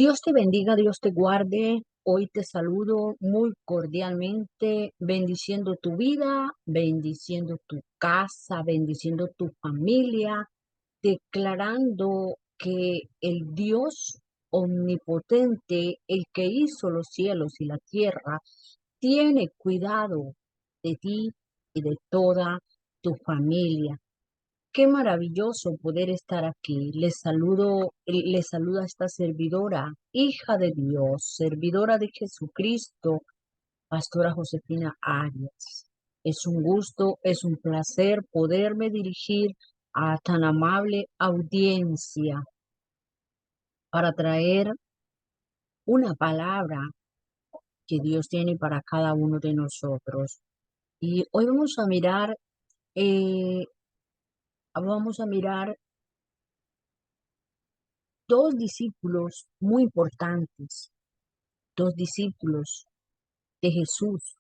Dios te bendiga, Dios te guarde. Hoy te saludo muy cordialmente, bendiciendo tu vida, bendiciendo tu casa, bendiciendo tu familia, declarando que el Dios omnipotente, el que hizo los cielos y la tierra, tiene cuidado de ti y de toda tu familia. Qué maravilloso poder estar aquí. Les saluda esta servidora, hija de Dios, servidora de Jesucristo, Pastora Josefina Arias. Es un gusto, es un placer poderme dirigir a tan amable audiencia para traer una palabra que Dios tiene para cada uno de nosotros. Y hoy eh, vamos a mirar dos discípulos muy importantes, dos discípulos de Jesús.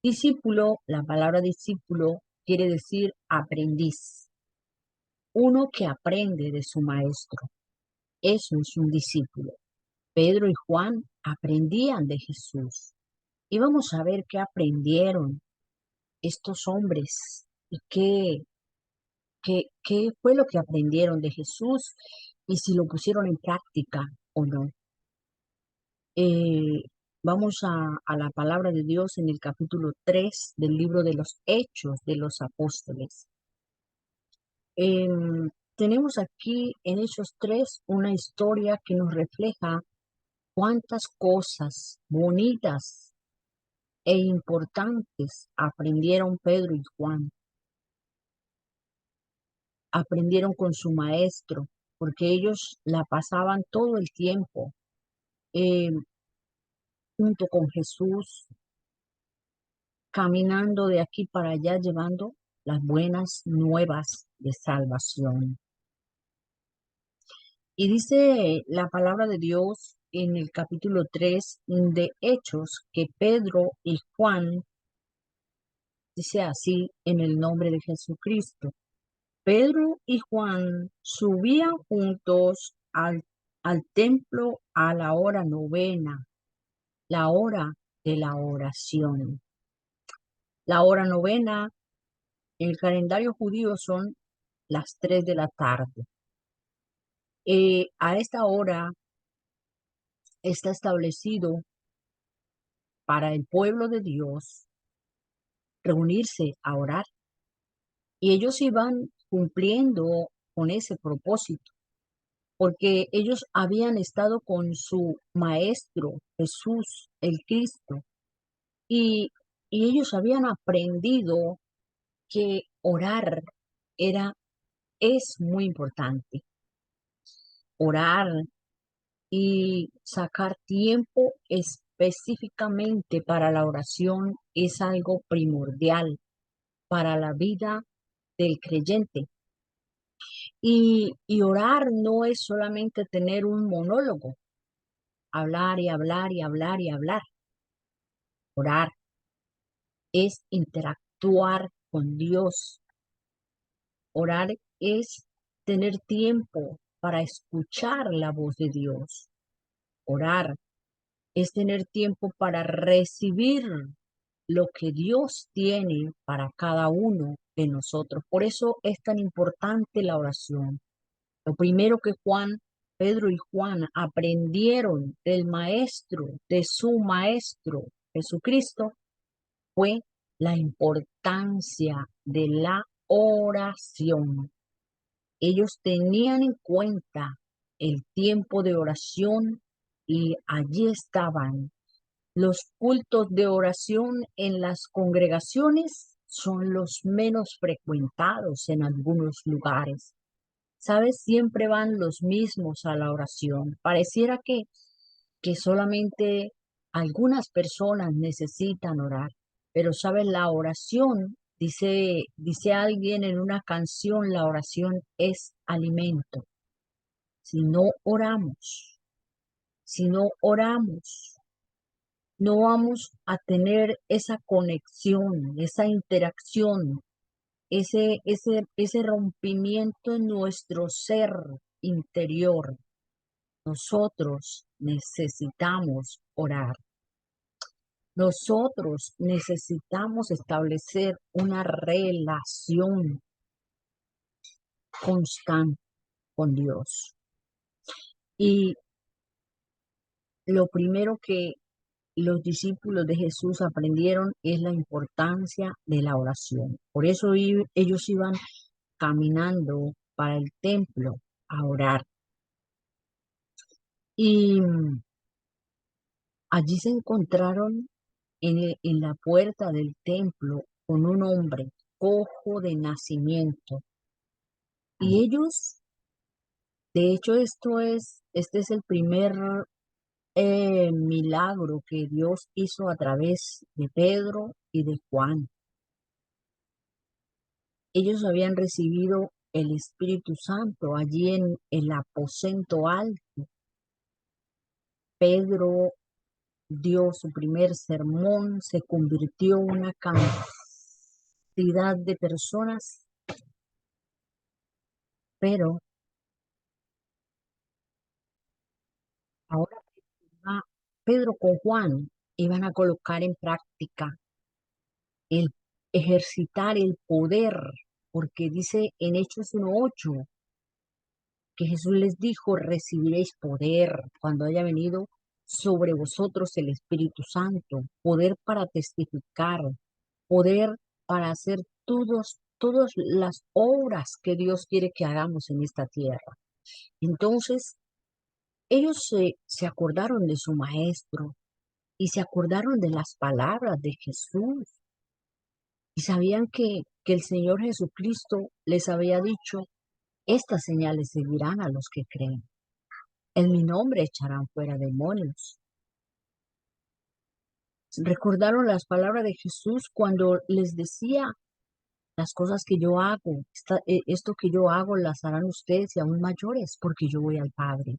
Discípulo, la palabra discípulo quiere decir aprendiz, uno que aprende de su maestro. Eso es un discípulo. Pedro y Juan aprendían de Jesús. Y vamos a ver qué aprendieron estos hombres y qué fue lo que aprendieron de Jesús y si lo pusieron en práctica o no. Eh, Vamos a la palabra de Dios en el capítulo 3 del libro de los Hechos de los Apóstoles. Tenemos aquí en Hechos 3 una historia que nos refleja cuántas cosas bonitas e importantes aprendieron Pedro y Juan. Aprendieron con su maestro, porque ellos la pasaban todo el tiempo eh, junto con Jesús, caminando de aquí para allá, llevando las buenas nuevas de salvación. Y dice la palabra de Dios en el capítulo 3 de Hechos que Pedro y Juan, dice así en el nombre de Jesucristo, Pedro y Juan subían juntos al templo a la hora novena, la hora de la oración. La hora novena en el calendario judío son las 3 de la tarde. A esta hora está establecido para el pueblo de Dios reunirse a orar y ellos iban cumpliendo con ese propósito porque ellos habían estado con su maestro Jesús, el Cristo, y, y ellos habían aprendido que orar era, es muy importante. Orar y sacar tiempo específicamente para la oración es algo primordial para la vida del creyente. Y orar no es solamente tener un monólogo, hablar y hablar y hablar y hablar. Orar es interactuar con Dios. Orar es tener tiempo para escuchar la voz de Dios. Orar es tener tiempo para recibir lo que Dios tiene para cada uno de nosotros. Por eso es tan importante la oración. Lo primero que Pedro y Juan aprendieron del maestro, de su maestro Jesucristo, fue la importancia de la oración. Ellos tenían en cuenta el tiempo de oración y allí estaban. Los cultos de oración en las congregaciones son los menos frecuentados en algunos lugares. ¿Sabes? Siempre van los mismos a la oración. Pareciera que solamente algunas personas necesitan orar, pero ¿sabes? La oración, dice alguien en una canción, la oración es alimento. Si no oramos, si no oramos, no vamos a tener esa conexión, esa interacción, ese rompimiento en nuestro ser interior. Nosotros necesitamos orar. Nosotros necesitamos establecer una relación constante con Dios. Y lo primero que los discípulos de Jesús aprendieron es la importancia de la oración. Por eso ellos iban caminando para el templo a orar. Y allí se encontraron en la puerta del templo con un hombre cojo de nacimiento. Y ellos, de hecho, este es el primer milagro que Dios hizo a través de Pedro y de Juan. Ellos habían recibido el Espíritu Santo allí en el aposento alto. Pedro dio su primer sermón, se convirtió en una cantidad de personas, pero ahora Pedro con Juan iban a colocar en práctica el ejercitar el poder, porque dice en Hechos 1:8 que Jesús les dijo, recibiréis poder cuando haya venido sobre vosotros el Espíritu Santo, poder para testificar, poder para hacer todas las obras que Dios quiere que hagamos en esta tierra. Entonces, ellos se acordaron de su maestro y se acordaron de las palabras de Jesús y sabían que el Señor Jesucristo les había dicho, estas señales seguirán a los que creen. En mi nombre echarán fuera demonios. Recordaron las palabras de Jesús cuando les decía, las cosas que yo hago, esto que yo hago las harán ustedes y aún mayores, porque yo voy al Padre.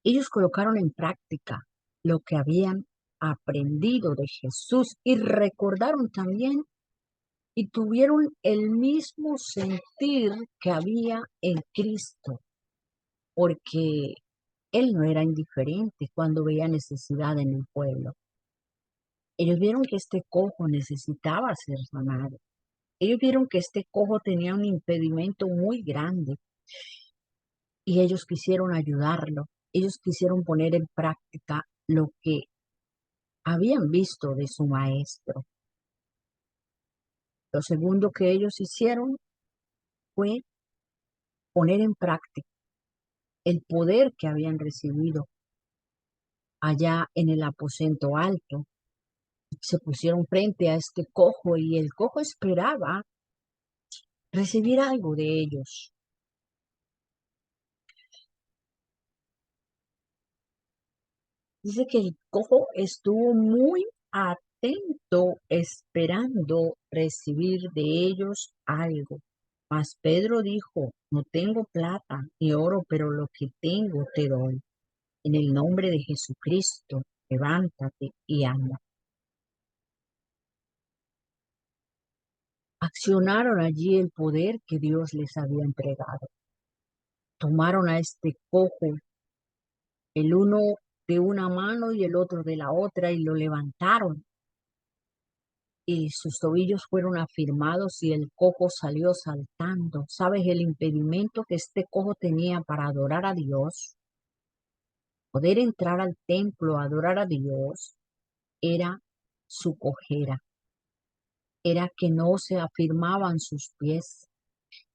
Ellos colocaron en práctica lo que habían aprendido de Jesús y recordaron también y tuvieron el mismo sentir que había en Cristo, porque Él no era indiferente cuando veía necesidad en el pueblo. Ellos vieron que este cojo necesitaba ser sanado. Ellos vieron que este cojo tenía un impedimento muy grande y ellos quisieron ayudarlo. Ellos quisieron poner en práctica lo que habían visto de su maestro. Lo segundo que ellos hicieron fue poner en práctica el poder que habían recibido allá en el aposento alto. Se pusieron frente a este cojo y el cojo esperaba recibir algo de ellos. Dice que el cojo estuvo muy atento esperando recibir de ellos algo. Mas Pedro dijo, no tengo plata ni oro, pero lo que tengo te doy. En el nombre de Jesucristo, levántate y anda. Accionaron allí el poder que Dios les había entregado. Tomaron a este cojo, el uno de una mano y el otro de la otra, y lo levantaron. Y sus tobillos fueron afirmados y el cojo salió saltando. ¿Sabes el impedimento que este cojo tenía para adorar a Dios? Poder entrar al templo a adorar a Dios era su cojera, era que no se afirmaban sus pies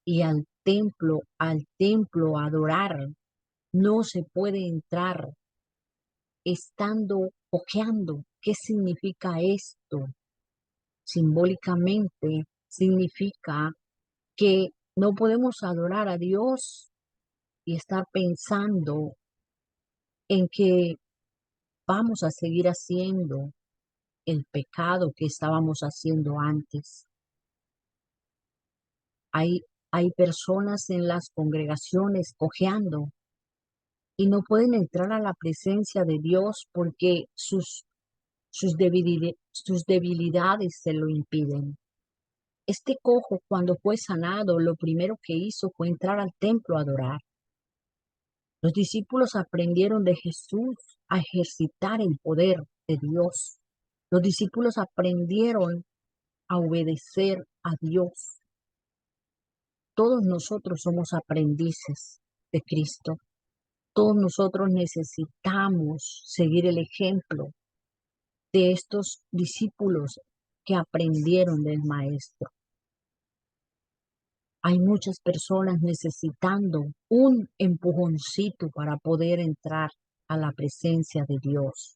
y al templo a adorar, no se puede entrar estando cojeando. ¿Qué significa esto? Simbólicamente significa que no podemos adorar a Dios y estar pensando en que vamos a seguir haciendo el pecado que estábamos haciendo antes. Hay, hay personas en las congregaciones cojeando y no pueden entrar a la presencia de Dios porque sus debilidades se lo impiden. Este cojo, cuando fue sanado, lo primero que hizo fue entrar al templo a adorar. Los discípulos aprendieron de Jesús a ejercitar el poder de Dios. Los discípulos aprendieron a obedecer a Dios. Todos nosotros somos aprendices de Cristo. Todos nosotros necesitamos seguir el ejemplo de estos discípulos que aprendieron del Maestro. Hay muchas personas necesitando un empujoncito para poder entrar a la presencia de Dios.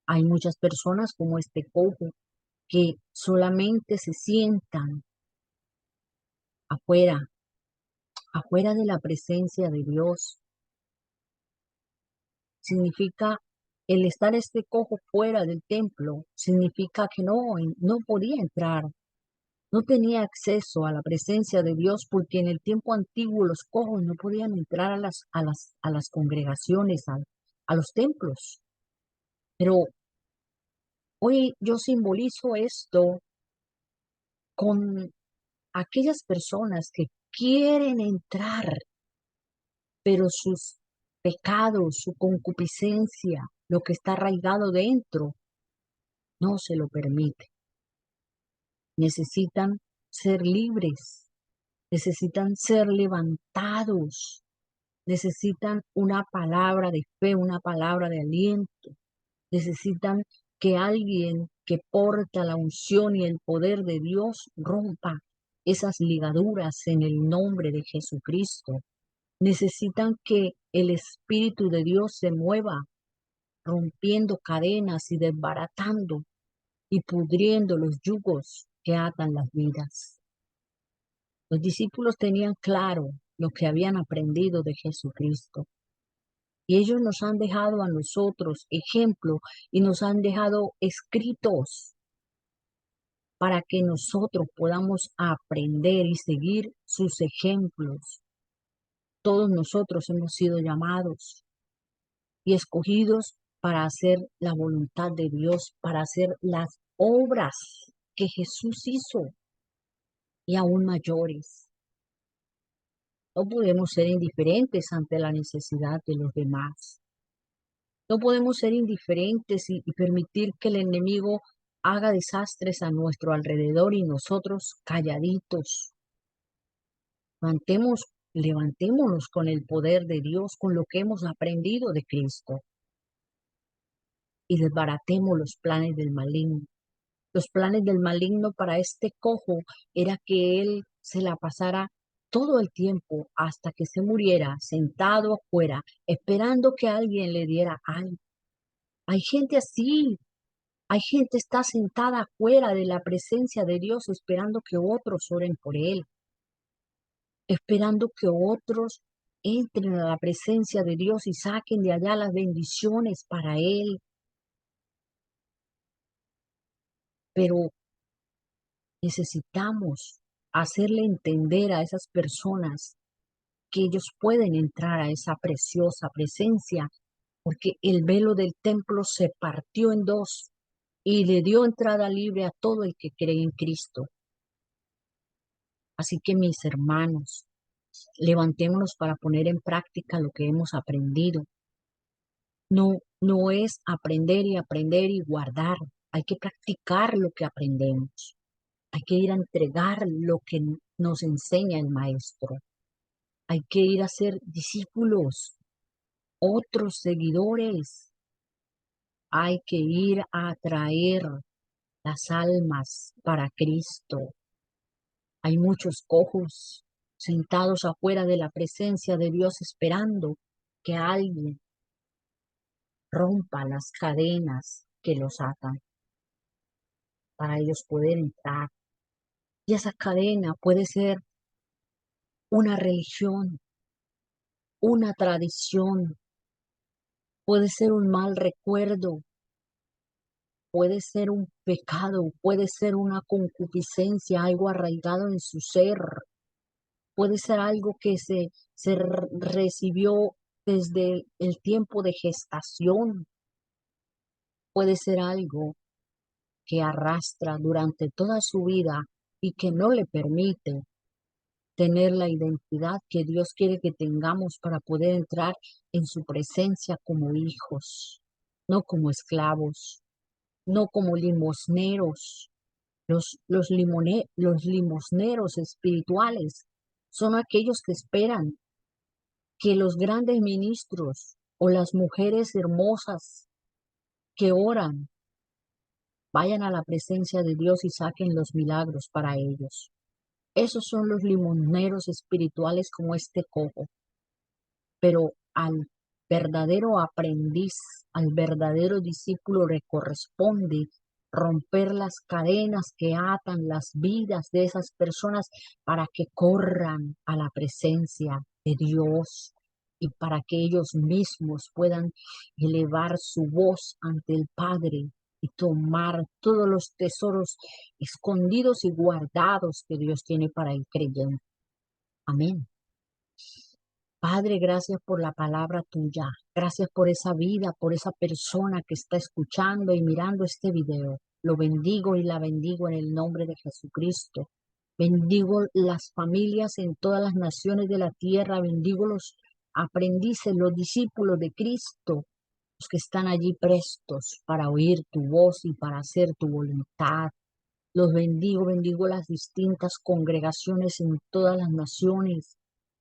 Hay muchas personas como este cojo que solamente se sientan afuera, afuera de la presencia de Dios. Significa el estar este cojo fuera del templo, significa que no podía entrar. No tenía acceso a la presencia de Dios porque en el tiempo antiguo los cojos no podían entrar a las congregaciones, a los templos. Pero hoy yo simbolizo esto con aquellas personas que quieren entrar, pero sus pecados, su concupiscencia, lo que está arraigado dentro, no se lo permite. Necesitan ser libres, necesitan ser levantados, necesitan una palabra de fe, una palabra de aliento, necesitan que alguien que porta la unción y el poder de Dios rompa esas ligaduras en el nombre de Jesucristo. Necesitan que el Espíritu de Dios se mueva, rompiendo cadenas y desbaratando y pudriendo los yugos que atan las vidas. Los discípulos tenían claro lo que habían aprendido de Jesucristo. Y ellos nos han dejado a nosotros ejemplo y nos han dejado escritos para que nosotros podamos aprender y seguir sus ejemplos. Todos nosotros hemos sido llamados y escogidos para hacer la voluntad de Dios, para hacer las obras que Jesús hizo y aún mayores. No podemos ser indiferentes ante la necesidad de los demás. No podemos ser indiferentes y permitir que el enemigo haga desastres a nuestro alrededor y nosotros calladitos. Levantémonos con el poder de Dios, con lo que hemos aprendido de Cristo y desbaratemos los planes del maligno. Los planes del maligno para este cojo era que él se la pasara todo el tiempo hasta que se muriera sentado afuera, esperando que alguien le diera algo. Hay gente así, hay gente está sentada afuera de la presencia de Dios esperando que otros oren por él, esperando que otros entren a la presencia de Dios y saquen de allá las bendiciones para él. Pero necesitamos hacerle entender a esas personas que ellos pueden entrar a esa preciosa presencia, porque el velo del templo se partió en dos y le dio entrada libre a todo el que cree en Cristo. Así que mis hermanos, levantémonos para poner en práctica lo que hemos aprendido. No es aprender y guardar. Hay que practicar lo que aprendemos. Hay que ir a entregar lo que nos enseña el Maestro. Hay que ir a ser discípulos, otros seguidores. Hay que ir a atraer las almas para Cristo. Hay muchos cojos sentados afuera de la presencia de Dios esperando que alguien rompa las cadenas que los atan para ellos poder entrar. Y esa cadena puede ser una religión, una tradición, puede ser un mal recuerdo, puede ser un pecado, puede ser una concupiscencia, algo arraigado en su ser, puede ser algo que se recibió desde el tiempo de gestación, puede ser algo que arrastra durante toda su vida y que no le permite tener la identidad que Dios quiere que tengamos para poder entrar en su presencia como hijos, no como esclavos, no como limosneros. Los limosneros espirituales son aquellos que esperan que los grandes ministros o las mujeres hermosas que oran vayan a la presencia de Dios y saquen los milagros para ellos. Esos son los limosneros espirituales como este cojo. Pero al verdadero aprendiz, al verdadero discípulo le corresponde romper las cadenas que atan las vidas de esas personas para que corran a la presencia de Dios y para que ellos mismos puedan elevar su voz ante el Padre y tomar todos los tesoros escondidos y guardados que Dios tiene para el creyente. Amén. Padre, gracias por la palabra tuya. Gracias por esa vida, por esa persona que está escuchando y mirando este video. Lo bendigo y la bendigo en el nombre de Jesucristo. Bendigo las familias en todas las naciones de la tierra. Bendigo los aprendices, los discípulos de Cristo, los que están allí prestos para oír tu voz y para hacer tu voluntad. Los bendigo, bendigo las distintas congregaciones en todas las naciones.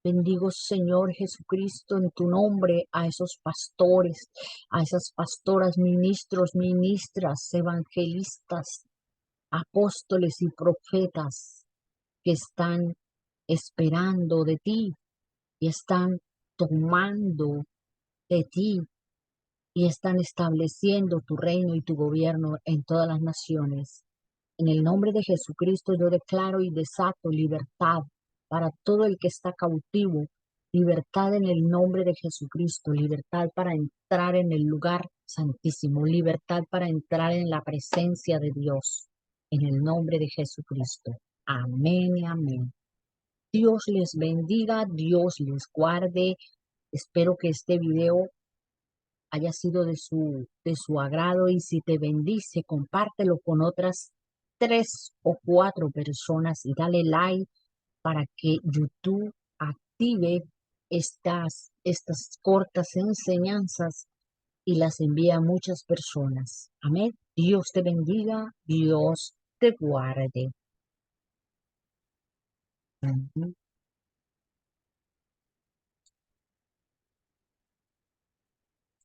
Bendigo, Señor Jesucristo, en tu nombre a esos pastores, a esas pastoras, ministros, ministras, evangelistas, apóstoles y profetas que están esperando de ti y están tomando de ti y están estableciendo tu reino y tu gobierno en todas las naciones. En el nombre de Jesucristo yo declaro y desato libertad para todo el que está cautivo, libertad en el nombre de Jesucristo, libertad para entrar en el lugar santísimo, libertad para entrar en la presencia de Dios, en el nombre de Jesucristo. Amén y amén. Dios les bendiga, Dios les guarde. Espero que este video haya sido de su agrado y si te bendice, compártelo con otras 3 o 4 personas y dale like para que YouTube active estas cortas enseñanzas y las envíe a muchas personas. Amén. Dios te bendiga, Dios te guarde. Amén.